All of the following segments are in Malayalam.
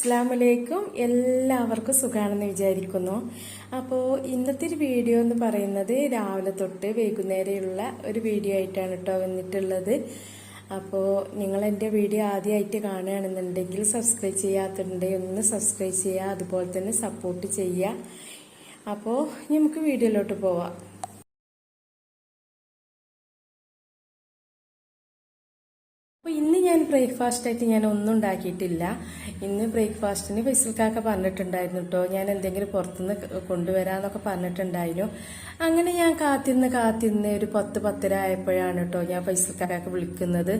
അസ്സലാമലൈക്കും. എല്ലാവർക്കും സുഖാണെന്ന് വിചാരിക്കുന്നു. അപ്പോൾ ഇന്നത്തെ ഒരു വീഡിയോ എന്ന് പറയുന്നത് രാവിലെ തൊട്ട് വൈകുന്നേരമുള്ള ഒരു വീഡിയോ ആയിട്ടാണ് കേട്ടോ വന്നിട്ടുള്ളത്. അപ്പോൾ നിങ്ങൾ എൻ്റെ വീഡിയോ ആദ്യമായിട്ട് കാണുകയാണെന്നുണ്ടെങ്കിൽ സബ്സ്ക്രൈബ് ചെയ്യാത്തുണ്ടെങ്കിൽ ഒന്ന് സബ്സ്ക്രൈബ് ചെയ്യുക, അതുപോലെ തന്നെ സപ്പോർട്ട് ചെയ്യുക. അപ്പോൾ നമുക്ക് വീഡിയോയിലോട്ട് പോവാം. അപ്പോൾ ഇന്ന് ഞാൻ ബ്രേക്ക്ഫാസ്റ്റായിട്ട് ഞാൻ ഒന്നും ഉണ്ടാക്കിയിട്ടില്ല. ഇന്ന് ബ്രേക്ക്ഫാസ്റ്റിന് ഫൈസൽക്കാക്ക പറഞ്ഞിട്ടുണ്ടായിരുന്നു കേട്ടോ, ഞാൻ എന്തെങ്കിലും പുറത്തുനിന്ന് കൊണ്ടുവരാമെന്നൊക്കെ പറഞ്ഞിട്ടുണ്ടായിരുന്നു. അങ്ങനെ ഞാൻ കാത്തിരുന്ന് ഒരു 10-10:30 ആയപ്പോഴാണ് കേട്ടോ ഞാൻ ഫൈസൽക്കാക്ക വിളിക്കുന്നത്.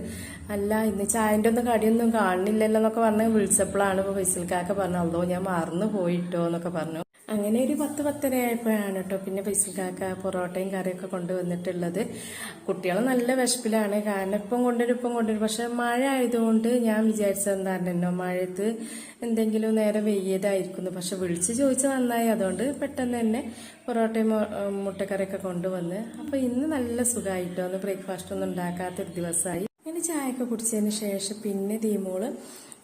അല്ല ഇന്ന് ചായൻ്റെ ഒന്നും കടിയൊന്നും കാണുന്നില്ലല്ലോ എന്നൊക്കെ പറഞ്ഞ് വിളിച്ചപ്പോഴാണ് ഇപ്പോൾ ഫൈസൽക്കാക്ക പറഞ്ഞു, അതോ ഞാൻ മറന്നു പോയിട്ടോ എന്നൊക്കെ പറഞ്ഞു. അങ്ങനെ ഒരു 10-10:30 ആയപ്പോഴാണ് കേട്ടോ പിന്നെ ഫൈസൽക്കാക്ക പൊറോട്ടയും കറിയൊക്കെ കൊണ്ടുവന്നിട്ടുള്ളത്. കുട്ടികൾ നല്ല വിശപ്പിലാണ്, കാരണം ഇപ്പം കൊണ്ടുവരും. പക്ഷെ മഴ ആയതുകൊണ്ട് ഞാൻ വിചാരിച്ചത് എന്താണെന്നോ, മഴയത്ത് എന്തെങ്കിലും നേരെ വെയ്യതായിരിക്കുന്നു. പക്ഷെ വിളിച്ച് ചോദിച്ചാൽ നന്നായി, അതുകൊണ്ട് പെട്ടെന്ന് തന്നെ പൊറോട്ടയും മുട്ടക്കറിയൊക്കെ കൊണ്ടുവന്ന്. അപ്പോൾ ഇന്ന് നല്ല സുഖമായിട്ടോ, ഒന്ന് ബ്രേക്ക്ഫാസ്റ്റ് ഒന്നും ഉണ്ടാക്കാത്തൊരു ദിവസമായി. അങ്ങനെ ചായയൊക്കെ കുടിച്ചതിന് ശേഷം പിന്നെ ദീമോള്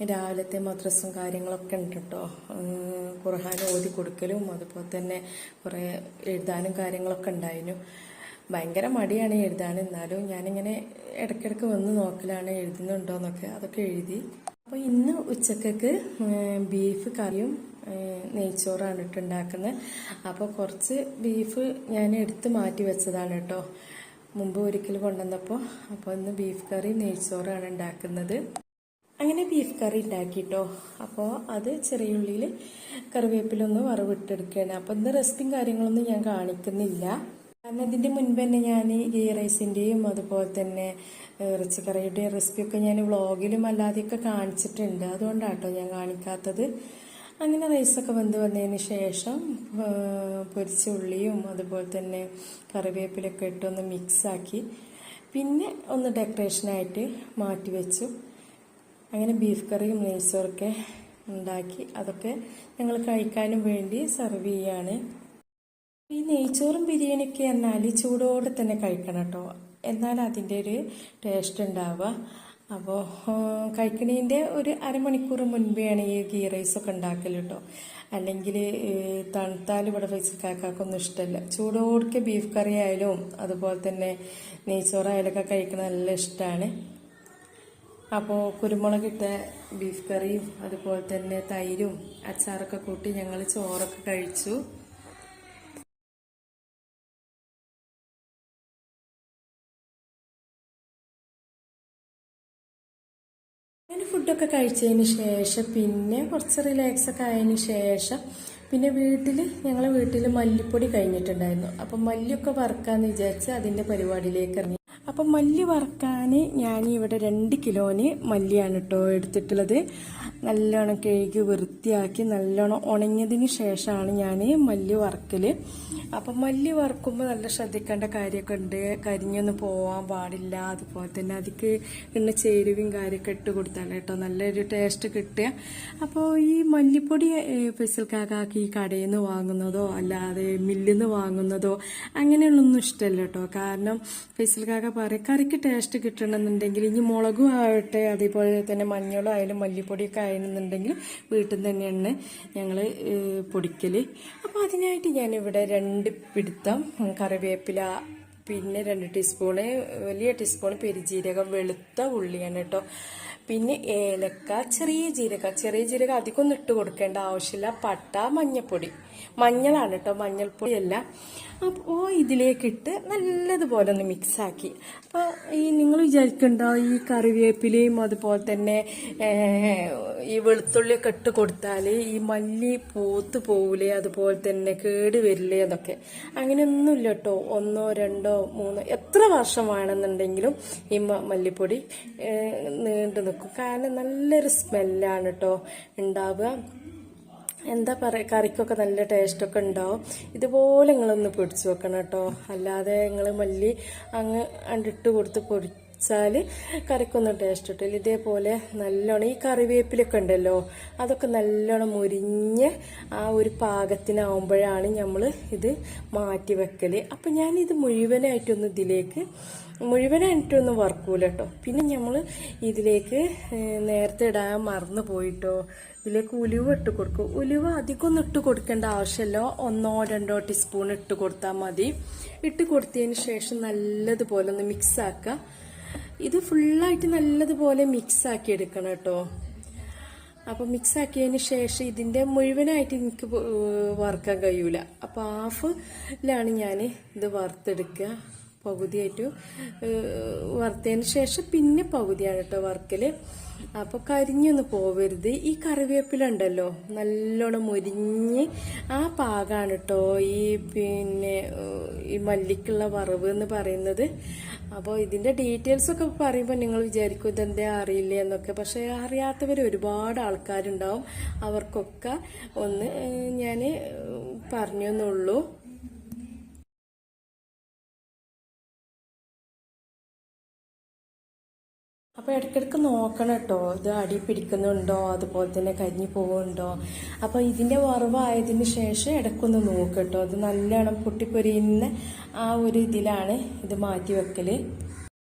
രാവിലത്തെ മദ്രസും കാര്യങ്ങളൊക്കെ ഉണ്ട് കേട്ടോ. ഖുർആൻ ഓതി കൊടുക്കലും അതുപോലെ തന്നെ കുറേ എഴുതാനും കാര്യങ്ങളൊക്കെ ഉണ്ടായിരുന്നു. ഭയങ്കര മടിയാണ് എഴുതാൻ, എന്നാലും ഞാനിങ്ങനെ ഇടയ്ക്കിടയ്ക്ക് വന്ന് നോക്കലാണ് എഴുതുന്നുണ്ടോയെന്നൊക്കെ. അതൊക്കെ എഴുതി. അപ്പോൾ ഇന്ന് ഉച്ചക്കൊക്കെ ബീഫ് കറിയും നെയ്ച്ചോറാണ് ഇട്ടുണ്ടാക്കുന്നത്. അപ്പോൾ കുറച്ച് ബീഫ് ഞാൻ എടുത്ത് മാറ്റി വെച്ചതാണ് കേട്ടോ, മുമ്പ് ഒരിക്കൽ കൊണ്ടുവന്നപ്പോൾ. അപ്പോൾ ഇന്ന് ബീഫ് കറി നെയ്ച്ചോറാണ് ഉണ്ടാക്കുന്നത്. അങ്ങനെ ബീഫ് കറി ഉണ്ടാക്കിട്ടോ. അപ്പോൾ അത് ചെറിയ ഉള്ളിയിൽ കറിവേപ്പിലൊന്ന് വറവിട്ടെടുക്കുകയാണ്. അപ്പോൾ ഇന്ന് റെസിപ്പിയും കാര്യങ്ങളൊന്നും ഞാൻ കാണിക്കുന്നില്ല, കാരണം ഇതിൻ്റെ മുൻപ് തന്നെ ഞാൻ ഗീ റൈസിൻ്റെയും അതുപോലെ തന്നെ ഇറച്ചിക്കറിയുടെയും റെസിപ്പിയൊക്കെ ഞാൻ വ്ളോഗിലും അല്ലാതെയൊക്കെ കാണിച്ചിട്ടുണ്ട്. അതുകൊണ്ടാട്ടോ ഞാൻ കാണിക്കാത്തത്. അങ്ങനെ റൈസൊക്കെ വെന്ത് വന്നതിന് ശേഷം പൊരിച്ച ഉള്ളിയും അതുപോലെ തന്നെ കറിവേപ്പിലൊക്കെ ഇട്ടൊന്ന് മിക്സാക്കി പിന്നെ ഒന്ന് ഡെക്കറേഷനായിട്ട് മാറ്റി വെച്ചു. അങ്ങനെ ബീഫ് കറിയും നെയ്ച്ചോറൊക്കെ ഉണ്ടാക്കി അതൊക്കെ ഞങ്ങൾ കഴിക്കാനും വേണ്ടി സെർവ് ചെയ്യാണ്. ഈ നെയ്ച്ചോറും ബിരിയാണിയൊക്കെ എന്നാൽ ചൂടോടെ തന്നെ കഴിക്കണം കേട്ടോ, എന്നാൽ അതിൻ്റെ ഒരു ടേസ്റ്റ് ഉണ്ടാവുക. അപ്പോൾ കഴിക്കണതിൻ്റെ ഒരു അരമണിക്കൂർ മുൻപെയാണ് ഈ ഗീ റൈസൊക്കെ ഉണ്ടാക്കൽ കേട്ടോ. അല്ലെങ്കിൽ തണുത്താൽ ഇവിടെ ഫൈസൽക്കാക്കൊന്നും ഇഷ്ടമല്ല. ചൂടോടെ ബീഫ് കറി ആയാലും അതുപോലെ തന്നെ നെയ്ച്ചോറായാലൊക്കെ കഴിക്കണം നല്ല ഇഷ്ടമാണ്. അപ്പോൾ കുരുമുളകിട്ട ബീഫ് കറിയും അതുപോലെ തന്നെ തൈരും അച്ചാറൊക്കെ കൂട്ടി ഞങ്ങൾ ചോറൊക്കെ കഴിച്ചു. അങ്ങനെ ഫുഡൊക്കെ കഴിച്ചതിന് ശേഷം പിന്നെ കുറച്ച് റിലാക്സൊക്കെ ആയതിന് ശേഷം പിന്നെ ഞങ്ങളെ വീട്ടിൽ മല്ലിപ്പൊടി കഴിഞ്ഞിട്ടുണ്ടായിരുന്നു. അപ്പം മല്ലിയൊക്കെ വറുക്കാമെന്ന് വിചാരിച്ച് അതിൻ്റെ പരിപാടിയിലേക്ക് ഇറങ്ങി. അപ്പം മല്ലി വറുക്കാൻ ഞാൻ ഇവിടെ 2 കിലോന് മല്ലിയാണ് കേട്ടോ എടുത്തിട്ടുള്ളത്. നല്ലോണം കഴുകി വൃത്തിയാക്കി നല്ലോണം ഉണങ്ങിയതിന് ശേഷമാണ് ഞാൻ മല്ലി വറുക്കൽ. അപ്പം മല്ലി വറുക്കുമ്പോൾ നല്ല ശ്രദ്ധിക്കേണ്ട കാര്യമൊക്കെ ഉണ്ട്. കരിഞ്ഞൊന്നും പോവാൻ പാടില്ല. അതുപോലെ തന്നെ അതിക്ക് ചേരുവയും കാര്യമൊക്കെ ഇട്ട് കൊടുത്താൽ കേട്ടോ നല്ലൊരു ടേസ്റ്റ് കിട്ടുക. അപ്പോൾ ഈ മല്ലിപ്പൊടി ഫൈസൽക്കാക്കാക്ക് ഈ കടയിൽ നിന്ന് വാങ്ങുന്നതോ അല്ലാതെ മില്ലിൽ നിന്ന് വാങ്ങുന്നതോ അങ്ങനെയുള്ളൊന്നും ഇഷ്ടമല്ല കേട്ടോ. കാരണം ഫൈസൽക്കാക്ക പറയും കറിക്ക് ടേസ്റ്റ് കിട്ടണമെന്നുണ്ടെങ്കിൽ ഇനി മുളകും ആവട്ടെ അതേപോലെ തന്നെ മഞ്ഞളും ആയാലും മല്ലിപ്പൊടിയൊക്കെ ആയിരുന്നുണ്ടെങ്കിൽ വീട്ടിൽ നിന്ന് തന്നെയാണ് ഞങ്ങൾ പൊടിക്കൽ. അപ്പോൾ അതിനായിട്ട് ഞാനിവിടെ 2 പിടുത്തം കറിവേപ്പില, പിന്നെ 2 ടീസ്പൂണ് വലിയ ടീസ്പൂൺ പെരുജീരകം, വെളുത്ത ഉള്ളിയാണ് കേട്ടോ. പിന്നെ ഏലക്ക, ചെറിയ ജീരകം അധികമൊന്നും ഇട്ട് കൊടുക്കേണ്ട ആവശ്യമില്ല. പട്ട, മഞ്ഞളാണ് കേട്ടോ, മഞ്ഞൾപ്പൊടിയല്ല. അപ്പോൾ ഇതിലേക്കിട്ട് നല്ലതുപോലെ ഒന്ന് മിക്സാക്കി. അപ്പോൾ നിങ്ങൾ വിചാരിക്കണ്ടോ ഈ കറിവേപ്പിലയും അതുപോലെ തന്നെ ഈ വെളുത്തുള്ളിയൊക്കെ ഇട്ട് കൊടുത്താൽ ഈ മല്ലി പൂത്ത് പോവില്ലേ, അതുപോലെ തന്നെ കേട് വരില്ലേ എന്നൊക്കെ. അങ്ങനെയൊന്നുമില്ല കേട്ടോ. 1, 2, 3 എത്ര വർഷം വേണമെന്നുണ്ടെങ്കിലും ഈ മല്ലിപ്പൊടി നീണ്ടു നിൽക്കും. കാരണം നല്ലൊരു സ്മെല്ലാണ് കേട്ടോ ഉണ്ടാവുക. എന്താ പറയുക, കറിക്കൊക്കെ നല്ല ടേസ്റ്റൊക്കെ ഉണ്ടാവും. ഇതുപോലെ നിങ്ങളൊന്ന് പൊടിച്ച് വെക്കണം കേട്ടോ. അല്ലാതെ നിങ്ങൾ മല്ലി അങ്ങ് ഇട്ട് കൊടുത്ത് വെച്ചാൽ കറിക്കൊന്നും ടേസ്റ്റ് കിട്ടില്ല. ഇതേപോലെ നല്ലോണം ഈ കറിവേപ്പിലൊക്കെ ഉണ്ടല്ലോ, അതൊക്കെ നല്ലോണം മുരിഞ്ഞ് ആ ഒരു പാകത്തിനാവുമ്പോഴാണ് നമ്മൾ ഇത് മാറ്റി വെക്കൽ. അപ്പം ഞാനിത് മുഴുവനായിട്ടൊന്നും വറക്കൂല കേട്ടോ. പിന്നെ നമ്മൾ ഇതിലേക്ക് നേരത്തെ ഇടാൻ മറന്നു പോയിട്ടോ, ഇതിലേക്ക് ഉലുവ ഇട്ട് കൊടുക്കും. ഉലുവ അധികമൊന്നും ഇട്ട് കൊടുക്കേണ്ട ആവശ്യമില്ല, 1-2 ടീസ്പൂൺ ഇട്ട് കൊടുത്താൽ മതി. ഇട്ട് കൊടുത്തതിന് ശേഷം നല്ലതുപോലെ ഒന്ന് മിക്സ് ആക്കുക. ഇത് ഫുള്ളായിട്ട് നല്ലതുപോലെ മിക്സ് ആക്കി എടുക്കണം കേട്ടോ. അപ്പോൾ മിക്സ് ആക്കിയതിന് ശേഷം ഇതിൻ്റെ മുഴുവനായിട്ട് എനിക്ക് വറുക്കാൻ കഴിയൂല. അപ്പോൾ ഹാഫിലാണ് ഞാൻ ഇത് വറുത്തെടുക്കുക. പകുതിയായിട്ട് വറുത്തതിന് ശേഷം പിന്നെ പകുതിയാണ് കേട്ടോ വറുക്കൽ. അപ്പോൾ കരിഞ്ഞൊന്നും പോവരുത്. ഈ കറിവേപ്പില ഉണ്ടല്ലോ നല്ലോണം മുരിഞ്ഞ് ആ പാകമാണ് കേട്ടോ ഈ മല്ലിക്കുള്ള വറവ് എന്ന് പറയുന്നത്. അപ്പോൾ ഇതിൻ്റെ ഡീറ്റെയിൽസ് ഒക്കെ പറയുമ്പോൾ നിങ്ങൾ വിചാരിക്കും ഇതെന്തേ അറിയില്ല എന്നൊക്കെ. പക്ഷേ അറിയാത്തവർ ഒരുപാട് ആൾക്കാരുണ്ടാവും. അവർക്കൊക്കെ ഒന്ന് ഞാൻ പറഞ്ഞു എന്നുള്ളൂ. അപ്പോൾ ഇടയ്ക്കിടയ്ക്ക് നോക്കണം കേട്ടോ, ഇത് അടി പിടിക്കുന്നുണ്ടോ, അതുപോലെ തന്നെ കരിഞ്ഞു പോകുന്നുണ്ടോ. അപ്പോൾ ഇതിൻ്റെ വറവായതിന് ശേഷം ഇടയ്ക്കൊന്ന് നോക്കട്ടോ. അത് നല്ലോണം പൊട്ടിപ്പൊരിയുന്ന ആ ഒരു ഇതിലാണ് ഇത് മാറ്റി വെക്കൽ.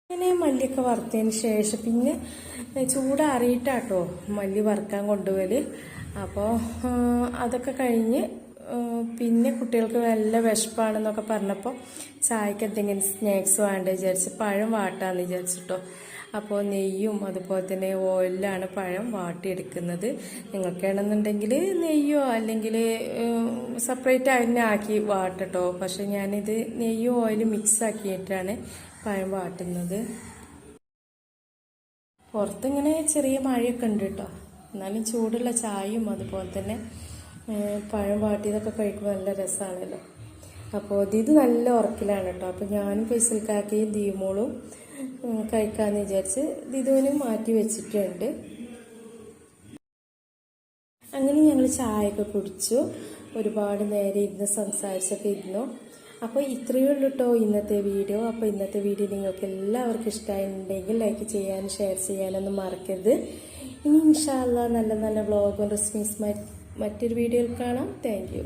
അങ്ങനെ മല്ലിയൊക്കെ വറുത്തതിന് ശേഷം പിന്നെ ചൂടാറിയിട്ടാട്ടോ മല്ലി വറുക്കാൻ കൊണ്ടുപോകൽ. അപ്പോൾ അതൊക്കെ കഴിഞ്ഞ് പിന്നെ കുട്ടികൾക്ക് വല്ല വിശപ്പാണെന്നൊക്കെ പറഞ്ഞപ്പോൾ ചായക്ക് എന്തെങ്കിലും സ്നാക്സ് വേണ്ട വിചാരിച്ച് പഴം വാട്ടാന്ന് വിചാരിച്ചിട്ടോ. അപ്പോൾ നെയ്യും അതുപോലെ തന്നെ ഓയിലാണ് പഴം വാട്ടിയെടുക്കുന്നത്. നിങ്ങൾക്കാണെന്നുണ്ടെങ്കിൽ നെയ്യോ അല്ലെങ്കിൽ സെപ്പറേറ്റ് അതിനെ ആക്കി വാട്ടട്ടോ. പക്ഷെ ഞാനിത് നെയ്യും ഓയിലും മിക്സ് ആക്കിയിട്ടാണ് പഴം വാട്ടുന്നത്. പുറത്തിങ്ങനെ ചെറിയ മഴയൊക്കെ ഉണ്ട് കേട്ടോ, എന്നാലും ചൂടുള്ള ചായയും അതുപോലെ തന്നെ പഴം വാട്ടിയതൊക്കെ കഴിക്കുമ്പോൾ നല്ല രസമാണല്ലോ. അപ്പോൾ ഇത് നല്ല ഉറക്കിലാണ് കേട്ടോ. അപ്പോൾ ഞാനും ഫൈസൽക്കാക്കയും ദീമോളും കഴിക്കാമെന്ന് വിചാരിച്ച് ദിദുവിനും മാറ്റി വെച്ചിട്ടുണ്ട്. അങ്ങനെ ഞങ്ങൾ ചായയൊക്കെ കുടിച്ചു, ഒരുപാട് നേരം ഇരുന്ന് സംസാരിച്ചൊക്കെ ഇരുന്നു. അപ്പോൾ ഇത്രയേ ഉള്ളൂ കേട്ടോ ഇന്നത്തെ വീഡിയോ. അപ്പോൾ ഇന്നത്തെ വീഡിയോ നിങ്ങൾക്ക് എല്ലാവർക്കും ഇഷ്ടമായിട്ടുണ്ടെങ്കിൽ ലൈക്ക് ചെയ്യാനും ഷെയർ ചെയ്യാനൊന്നും മറക്കരുത്. ഇനി ഇൻഷാ അല്ലാഹ് നല്ല നല്ല വ്ളോഗും റെസിപ്പീസുമായി മറ്റൊരു വീഡിയോയിൽ കാണാം. Thank you.